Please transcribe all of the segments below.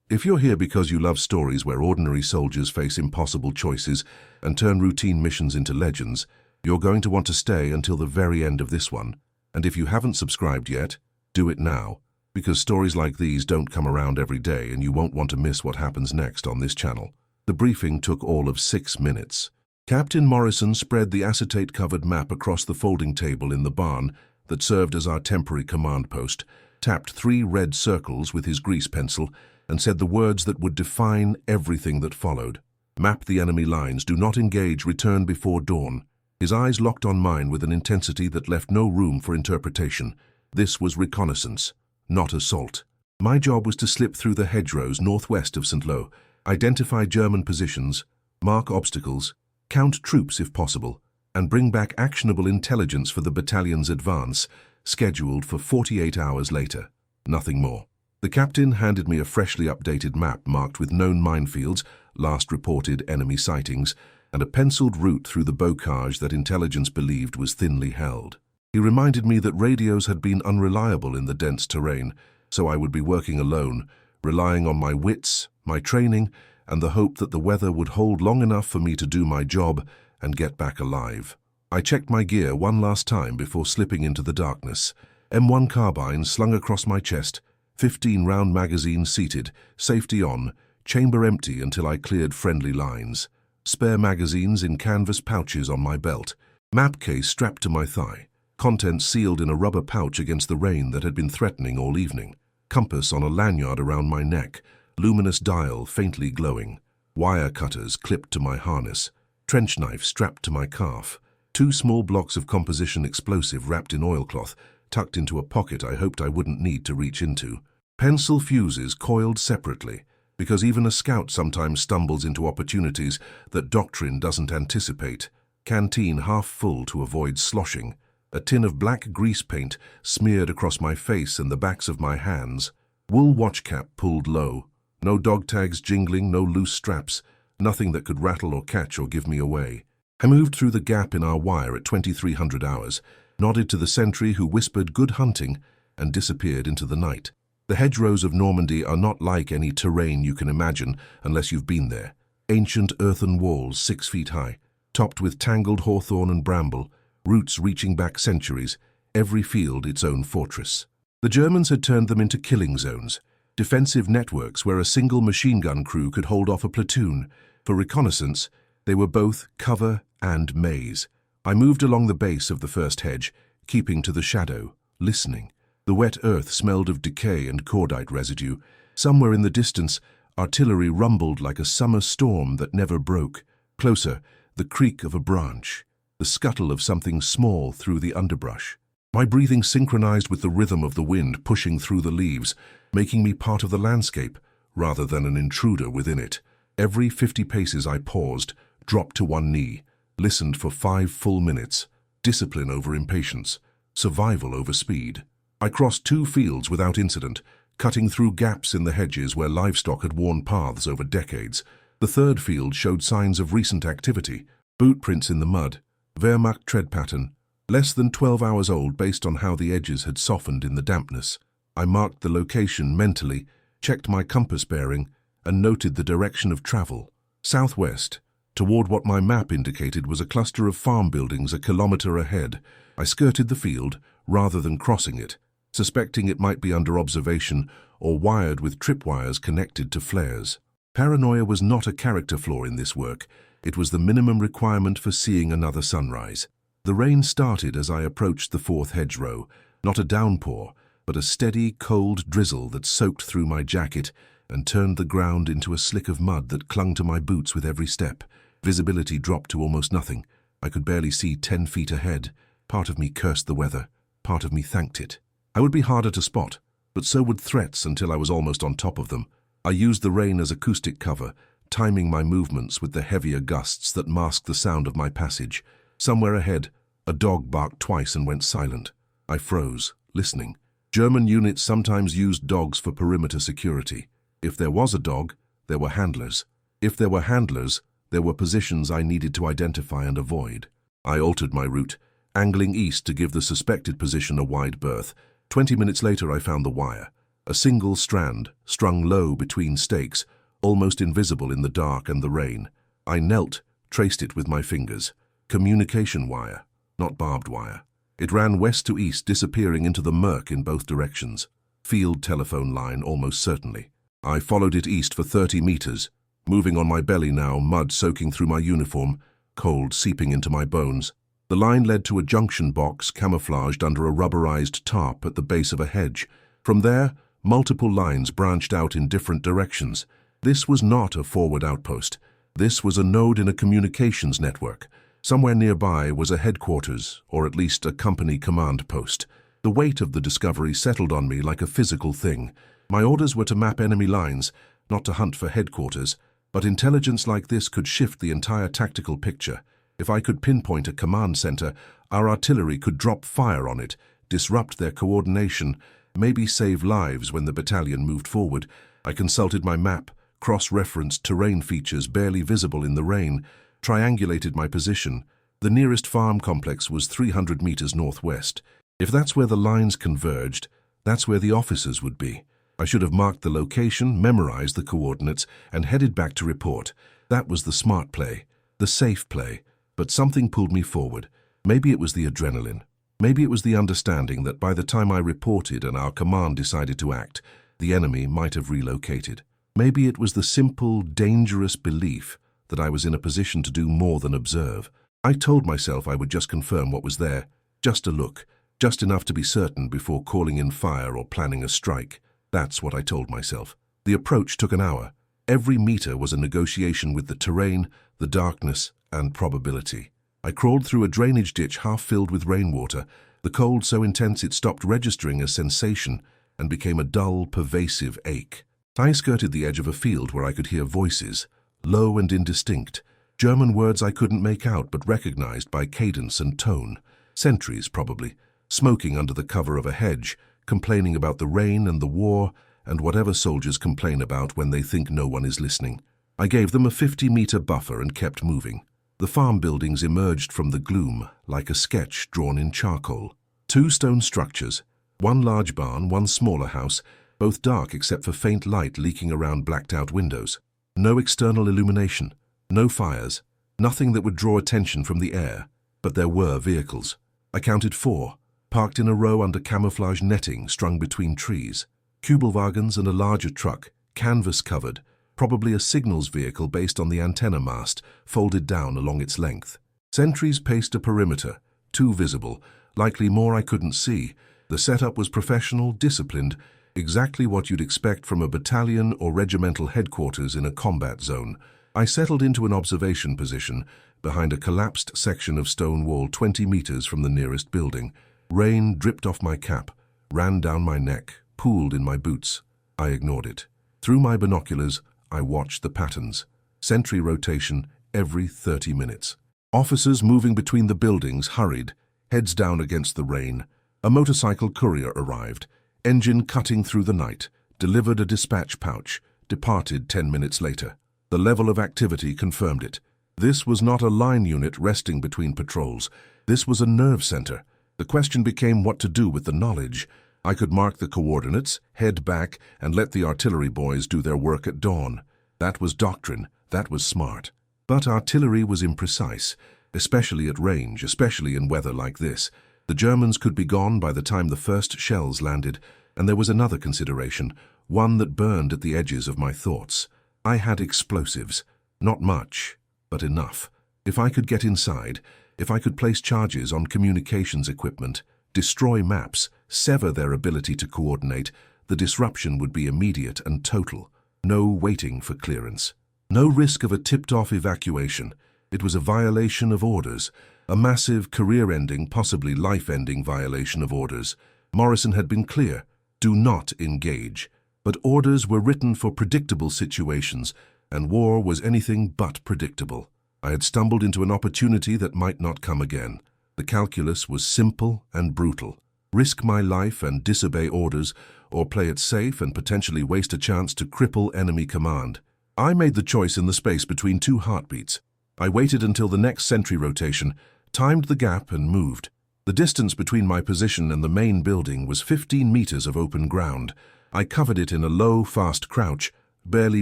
If you're here because you love stories where ordinary soldiers face impossible choices and turn routine missions into legends, you're going to want to stay until the very end of this one. And if you haven't subscribed yet, do it now, because stories like these don't come around every day and you won't want to miss what happens next on this channel. The briefing took all of 6 minutes. Captain Morrison spread the acetate-covered map across the folding table in the barn that served as our temporary command post, tapped 3 red circles with his grease pencil, and said the words that would define everything that followed. Map the enemy lines, do not engage, return before dawn. His eyes locked on mine with an intensity that left no room for interpretation. This was reconnaissance, not assault. My job was to slip through the hedgerows northwest of St. Lo, identify German positions, mark obstacles, count troops if possible, and bring back actionable intelligence for the battalion's advance, scheduled for 48 hours later. Nothing more. The captain handed me a freshly updated map marked with known minefields, last reported enemy sightings, and a penciled route through the bocage that intelligence believed was thinly held. He reminded me that radios had been unreliable in the dense terrain, so I would be working alone, relying on my wits, my training, and the hope that the weather would hold long enough for me to do my job and get back alive. I checked my gear one last time before slipping into the darkness. M1 carbine slung across my chest, 15-round magazines seated, safety on, chamber empty until I cleared friendly lines. Spare magazines in canvas pouches on my belt, map case strapped to my thigh, contents sealed in a rubber pouch against the rain that had been threatening all evening, compass on a lanyard around my neck, luminous dial faintly glowing, wire cutters clipped to my harness, trench knife strapped to my calf, 2 small blocks of composition explosive wrapped in oilcloth, tucked into a pocket I hoped I wouldn't need to reach into. Pencil fuses coiled separately, because even a scout sometimes stumbles into opportunities that doctrine doesn't anticipate. Canteen half full to avoid sloshing, a tin of black grease paint smeared across my face and the backs of my hands, wool watch cap pulled low, no dog tags jingling, no loose straps, nothing that could rattle or catch or give me away. I moved through the gap in our wire at 2300 hours, nodded to the sentry who whispered good hunting, and disappeared into the night. The hedgerows of Normandy are not like any terrain you can imagine unless you've been there. Ancient earthen walls 6 feet high, topped with tangled hawthorn and bramble, roots reaching back centuries, every field its own fortress. The Germans had turned them into killing zones, defensive networks where a single machine gun crew could hold off a platoon. For reconnaissance, they were both cover and maze. I moved along the base of the first hedge, keeping to the shadow, listening. The wet earth smelled of decay and cordite residue. Somewhere in the distance, artillery rumbled like a summer storm that never broke. Closer, the creak of a branch, the scuttle of something small through the underbrush. My breathing synchronized with the rhythm of the wind pushing through the leaves, making me part of the landscape rather than an intruder within it. Every 50 paces I paused, dropped to one knee, listened for 5 full minutes. Discipline over impatience, survival over speed. I crossed 2 fields without incident, cutting through gaps in the hedges where livestock had worn paths over decades. The third field showed signs of recent activity, boot prints in the mud, Wehrmacht tread pattern, less than 12 hours old based on how the edges had softened in the dampness. I marked the location mentally, checked my compass bearing, and noted the direction of travel. Southwest, toward what my map indicated was a cluster of farm buildings a kilometer ahead. I skirted the field rather than crossing it, suspecting it might be under observation or wired with tripwires connected to flares. Paranoia was not a character flaw in this work. It was the minimum requirement for seeing another sunrise. The rain started as I approached the 4th hedgerow, not a downpour, but a steady, cold drizzle that soaked through my jacket and turned the ground into a slick of mud that clung to my boots with every step. Visibility dropped to almost nothing. I could barely see 10 feet ahead. Part of me cursed the weather. Part of me thanked it. I would be harder to spot, but so would threats until I was almost on top of them. I used the rain as acoustic cover, timing my movements with the heavier gusts that masked the sound of my passage. Somewhere ahead, a dog barked twice and went silent. I froze, listening. German units sometimes used dogs for perimeter security. If there was a dog, there were handlers. If there were handlers, there were positions I needed to identify and avoid. I altered my route, angling east to give the suspected position a wide berth. 20 minutes later I found the wire. a single strand, strung low between stakes, almost invisible in the dark and the rain. I knelt, traced it with my fingers. Communication wire, not barbed wire. It ran west to east, disappearing into the murk in both directions. Field telephone line, almost certainly. I followed it east for 30 meters, moving on my belly now, mud soaking through my uniform, cold seeping into my bones. The line led to a junction box camouflaged under a rubberized tarp at the base of a hedge. From there, multiple lines branched out in different directions. This was not a forward outpost. This was a node in a communications network. Somewhere nearby was a headquarters, or at least a company command post. The weight of the discovery settled on me like a physical thing. My orders were to map enemy lines, not to hunt for headquarters, but intelligence like this could shift the entire tactical picture. If I could pinpoint a command center, our artillery could drop fire on it, disrupt their coordination, maybe save lives when the battalion moved forward. I consulted my map, cross-referenced terrain features barely visible in the rain, triangulated my position. The nearest farm complex was 300 meters northwest. If that's where the lines converged, that's where the officers would be. I should have marked the location, memorized the coordinates, and headed back to report. That was the smart play, the safe play. But something pulled me forward. Maybe it was the adrenaline. Maybe it was the understanding that by the time I reported and our command decided to act, the enemy might have relocated. Maybe it was the simple, dangerous belief that I was in a position to do more than observe. I told myself I would just confirm what was there, just a look, just enough to be certain before calling in fire or planning a strike. That's what I told myself. The approach took an hour. Every meter was a negotiation with the terrain, the darkness, and probability. I crawled through a drainage ditch half filled with rainwater, the cold so intense it stopped registering as sensation and became a dull, pervasive ache. I skirted the edge of a field where I could hear voices, low and indistinct, German words I couldn't make out but recognized by cadence and tone. Sentries, probably, smoking under the cover of a hedge, complaining about the rain and the war and whatever soldiers complain about when they think no one is listening. I gave them a 50-meter buffer and kept moving. The farm buildings emerged from the gloom like a sketch drawn in charcoal. 2 stone structures, one large barn, one smaller house, both dark except for faint light leaking around blacked-out windows. No external illumination, no fires, nothing that would draw attention from the air, but there were vehicles. I counted 4, parked in a row under camouflage netting strung between trees. Kübelwagens and a larger truck, canvas-covered, probably a signals vehicle based on the antenna mast, folded down along its length. Sentries paced a perimeter, 2 visible, likely more I couldn't see. The setup was professional, disciplined, exactly what you'd expect from a battalion or regimental headquarters in a combat zone. I settled into an observation position behind a collapsed section of stone wall 20 meters from the nearest building. Rain dripped off my cap, ran down my neck, pooled in my boots. I ignored it. Through my binoculars, I watched the patterns. Sentry rotation every 30 minutes. Officers moving between the buildings hurried, heads down against the rain. A motorcycle courier arrived, engine cutting through the night, delivered a dispatch pouch, departed 10 minutes later. The level of activity confirmed it. This was not a line unit resting between patrols. This was a nerve center. The question became what to do with the knowledge. I could mark the coordinates, head back, and let the artillery boys do their work at dawn. That was doctrine. That was smart. But artillery was imprecise, especially at range, especially in weather like this. The Germans could be gone by the time the first shells landed, and there was another consideration, one that burned at the edges of my thoughts. I had explosives. Not much, but enough. If I could get inside, if I could place charges on communications equipment, destroy maps, sever their ability to coordinate, the disruption would be immediate and total. No waiting for clearance. No risk of a tipped-off evacuation. It was a violation of orders, a massive, career-ending, possibly life-ending violation of orders. Morrison had been clear, do not engage. But orders were written for predictable situations, and war was anything but predictable. I had stumbled into an opportunity that might not come again. The calculus was simple and brutal. Risk my life and disobey orders, or play it safe and potentially waste a chance to cripple enemy command. I made the choice in the space between 2 heartbeats. I waited until the next sentry rotation, timed the gap and moved. The distance between my position and the main building was 15 meters of open ground. I covered it in a low, fast crouch, barely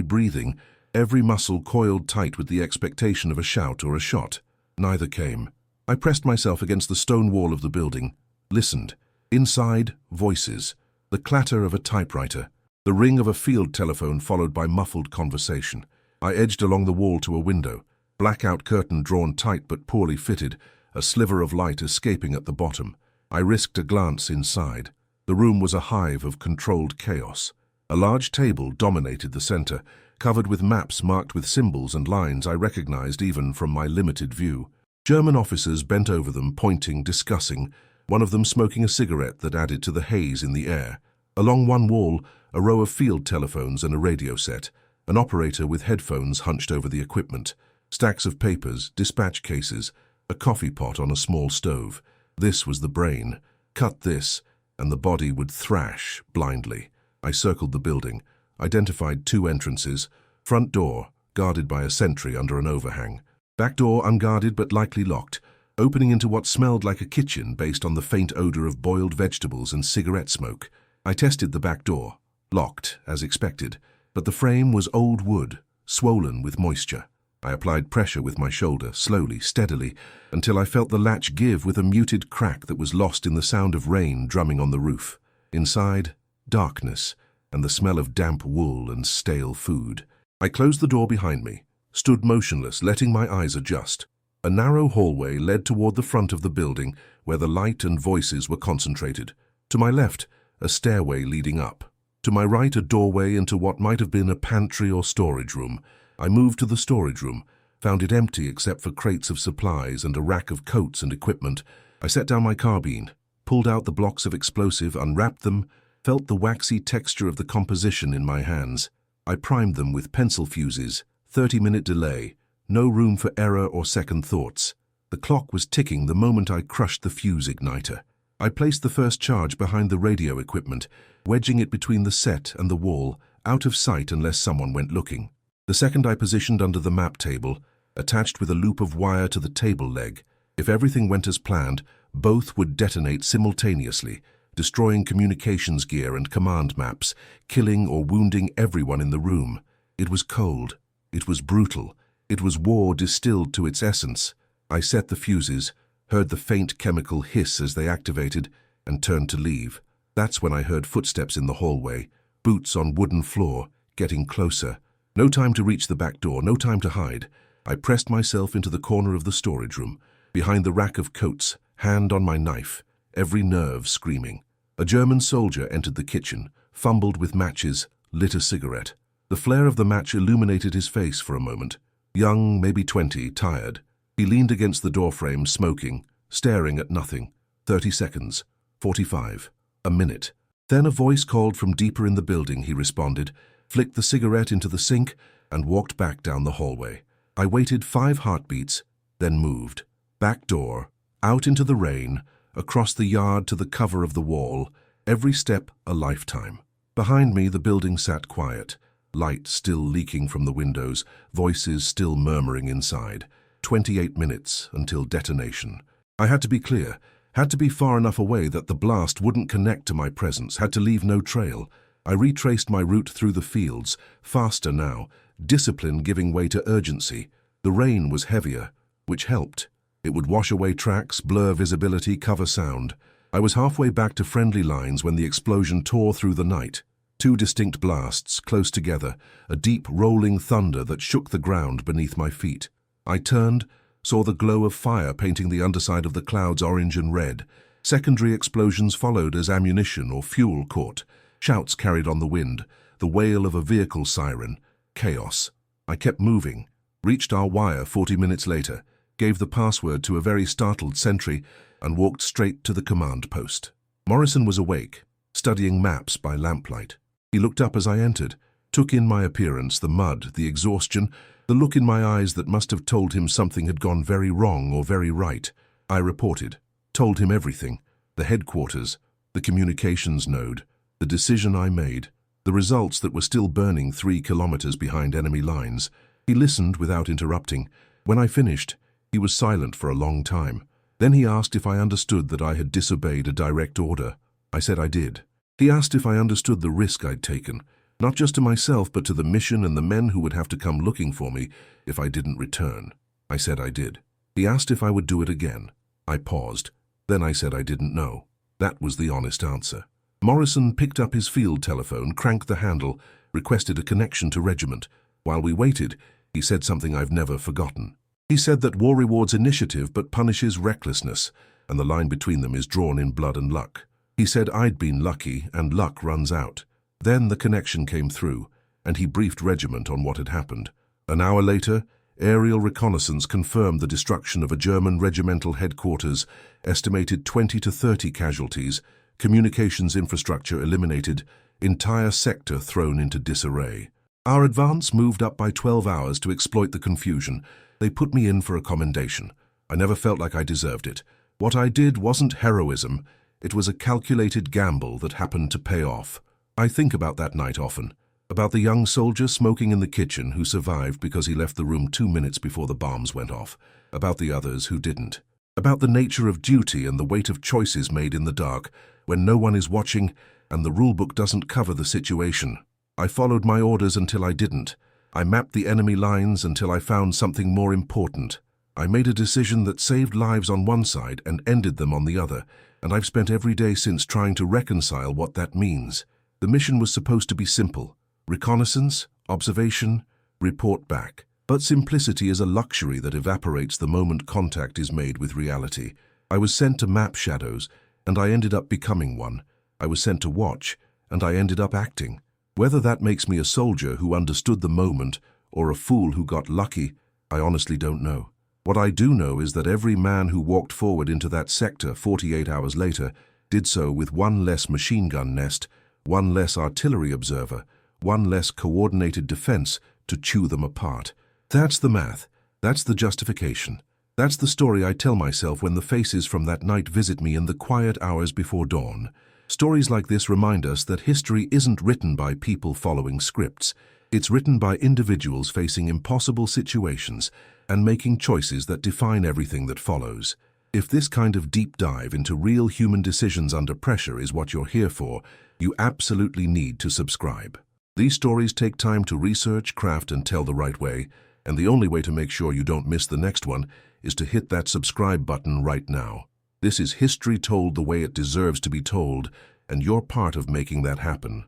breathing, every muscle coiled tight with the expectation of a shout or a shot. Neither came. I pressed myself against the stone wall of the building, listened. Inside, voices, the clatter of a typewriter, the ring of a field telephone followed by muffled conversation. I edged along the wall to a window, blackout curtain drawn tight but poorly fitted, a sliver of light escaping at the bottom. I risked a glance inside. The room was a hive of controlled chaos. A large table dominated the center, covered with maps marked with symbols and lines I recognized even from my limited view. German officers bent over them, pointing, discussing, one of them smoking a cigarette that added to the haze in the air. Along one wall, a row of field telephones and a radio set, an operator with headphones hunched over the equipment, stacks of papers, dispatch cases, a coffee pot on a small stove. This was the brain. Cut this, and the body would thrash blindly. I circled the building, identified 2 entrances, front door, guarded by a sentry under an overhang, back door unguarded but likely locked, opening into what smelled like a kitchen based on the faint odor of boiled vegetables and cigarette smoke. I tested the back door, locked, as expected, but the frame was old wood, swollen with moisture. I applied pressure with my shoulder, slowly, steadily, until I felt the latch give with a muted crack that was lost in the sound of rain drumming on the roof. Inside, darkness, and the smell of damp wool and stale food. I closed the door behind me, stood motionless, letting my eyes adjust. A narrow hallway led toward the front of the building, where the light and voices were concentrated. To my left, a stairway leading up. To my right, a doorway into what might have been a pantry or storage room. I moved to the storage room, found it empty except for crates of supplies and a rack of coats and equipment. I set down my carbine, pulled out the blocks of explosive, unwrapped them, felt the waxy texture of the composition in my hands. I primed them with pencil fuses, 30-minute delay, no room for error or second thoughts. The clock was ticking the moment I crushed the fuse igniter. I placed the first charge behind the radio equipment, wedging it between the set and the wall, out of sight unless someone went looking. The second I positioned under the map table, attached with a loop of wire to the table leg. If everything went as planned, both would detonate simultaneously, destroying communications gear and command maps, killing or wounding everyone in the room. It was cold. It was brutal. It was war distilled to its essence. I set the fuses, heard the faint chemical hiss as they activated, and turned to leave. That's when I heard footsteps in the hallway, boots on wooden floor, getting closer. No time to reach the back door, no time to hide. I pressed myself into the corner of the storage room, behind the rack of coats, hand on my knife, every nerve screaming. A German soldier entered the kitchen, fumbled with matches, lit a cigarette. The flare of the match illuminated his face for a moment. Young, maybe 20, tired. He leaned against the doorframe, smoking, staring at nothing. 30 seconds. 45. A minute. Then a voice called from deeper in the building, he responded, flicked the cigarette into the sink, and walked back down the hallway. I waited 5 heartbeats, then moved. Back door, out into the rain, across the yard to the cover of the wall, every step a lifetime. Behind me, the building sat quiet, light still leaking from the windows, voices still murmuring inside. 28 minutes until detonation. I had to be clear, had to be far enough away that the blast wouldn't connect to my presence, had to leave no trail. I retraced my route through the fields, faster now, discipline giving way to urgency. The rain was heavier, which helped. It would wash away tracks, blur visibility, cover sound. I was halfway back to friendly lines when the explosion tore through the night. 2 distinct blasts, close together, a deep rolling thunder that shook the ground beneath my feet. I turned, saw the glow of fire painting the underside of the clouds orange and red. Secondary explosions followed as ammunition or fuel caught. Shouts carried on the wind, the wail of a vehicle siren. Chaos. I kept moving, reached our wire 40 minutes later, gave the password to a very startled sentry, and walked straight to the command post. Morrison was awake, studying maps by lamplight. He looked up as I entered, took in my appearance, the mud, the exhaustion, the look in my eyes that must have told him something had gone very wrong or very right. I reported, told him everything, the headquarters, the communications node, the decision I made, the results that were still burning 3 kilometers behind enemy lines. He listened without interrupting. When I finished, he was silent for a long time. Then he asked if I understood that I had disobeyed a direct order. I said I did. He asked if I understood the risk I'd taken, not just to myself but to the mission and the men who would have to come looking for me if I didn't return. I said I did. He asked if I would do it again. I paused. Then I said I didn't know. That was the honest answer. Morrison picked up his field telephone, cranked the handle, requested a connection to regiment. While we waited, he said something I've never forgotten. He said that war rewards initiative but punishes recklessness, and the line between them is drawn in blood and luck. He said I'd been lucky and luck runs out. Then the connection came through, and he briefed regiment on what had happened. An hour later, aerial reconnaissance confirmed the destruction of a German regimental headquarters, estimated 20 to 30 casualties, communications infrastructure eliminated, entire sector thrown into disarray. Our advance moved up by 12 hours to exploit the confusion. They put me in for a commendation. I never felt like I deserved it. What I did wasn't heroism. It was a calculated gamble that happened to pay off. I think about that night often. About the young soldier smoking in the kitchen who survived because he left the room 2 minutes before the bombs went off. About the others who didn't. About the nature of duty and the weight of choices made in the dark, when no one is watching and the rulebook doesn't cover the situation. I followed my orders until I didn't. I mapped the enemy lines until I found something more important. I made a decision that saved lives on one side and ended them on the other, and I've spent every day since trying to reconcile what that means. The mission was supposed to be simple. Reconnaissance, observation, report back. But simplicity is a luxury that evaporates the moment contact is made with reality. I was sent to map shadows, and I ended up becoming one. I was sent to watch, and I ended up acting. Whether that makes me a soldier who understood the moment or a fool who got lucky, I honestly don't know. What I do know is that every man who walked forward into that sector 48 hours later did so with one less machine gun nest, one less artillery observer, one less coordinated defense to chew them apart. That's the math. That's the justification. That's the story I tell myself when the faces from that night visit me in the quiet hours before dawn. Stories like this remind us that history isn't written by people following scripts. It's written by individuals facing impossible situations and making choices that define everything that follows. If this kind of deep dive into real human decisions under pressure is what you're here for, you absolutely need to subscribe. These stories take time to research, craft, and tell the right way, and the only way to make sure you don't miss the next one is to hit that subscribe button right now. This is history told the way it deserves to be told, and you're part of making that happen.